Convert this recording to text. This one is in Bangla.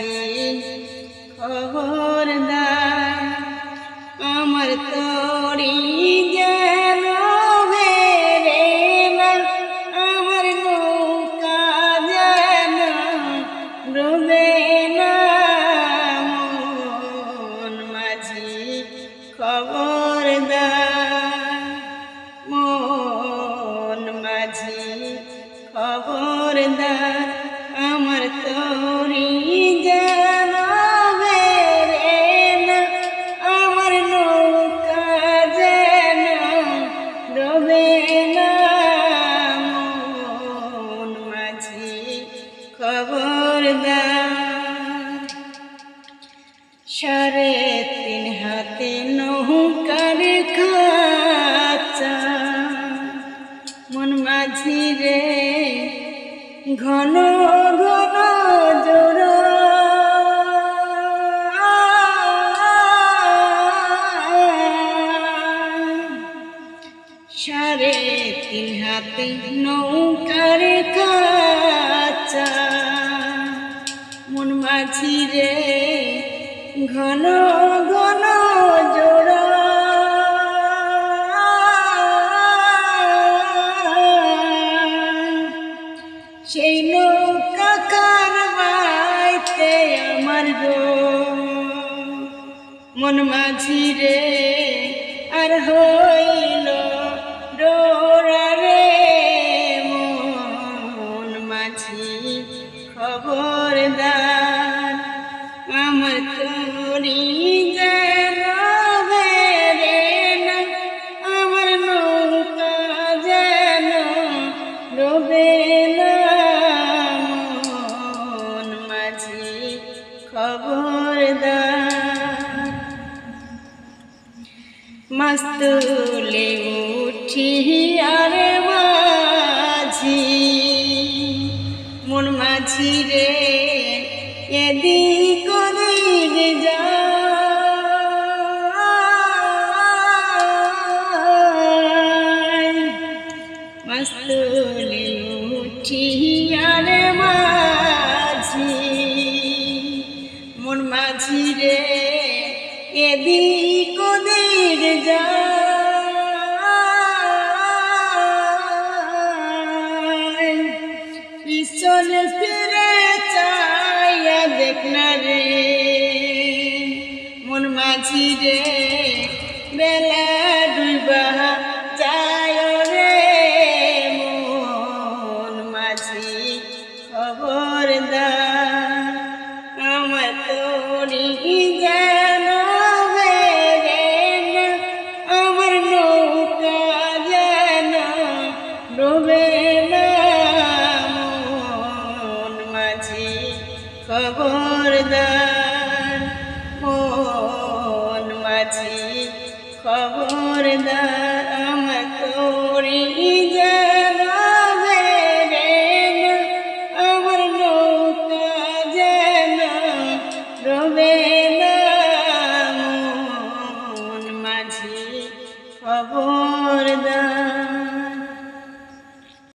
মাঝি খবরদার, আমার তরি যেন বেরে না, আমার নৌকা যেন ডুবে না। মন মাঝি খবরদার, মন মাঝি খবরদার, আমার তরি যেন বেরে না, আমার নৌকা যেন ডোবে না। মন মাঝি খবরদার, 3.5 হাতে নৌকার খাঁচা, মন মাঝি রে ঘন ঘন জোড়া। 3.5 হাতে নৌকার খাঁচা, মন মাঝি রে ঘন ঘন জোড়া। সেই নৌকা কারবাইতে আমার গো মন মাঝি রে আর হইল ডোরা রে। মন মাঝি খবরদার, আমার তরি যেন বেরে না, আমার নৌকা যেন ডোবে না। মন মাঝি খবরদার, মাছ তুলে উঠি আরে মাঝি, মন মাঝি রে এদিক ওদিক যায়। মাছ তুলে উঠি আরে মাঝি, মন মাঝি রে এদিক ওদিক যায়। পিছনে ফিরে চাইয়া দেখ না রে মন মাঝি রে, বেলা ডুইবা যায় রে। মন মাঝি খবরদার, আমার তরি যেন বেরে না, আমার নৌকা যেন ডোবে না। মন মাঝি খবরদার, মন মাঝি খবরদার।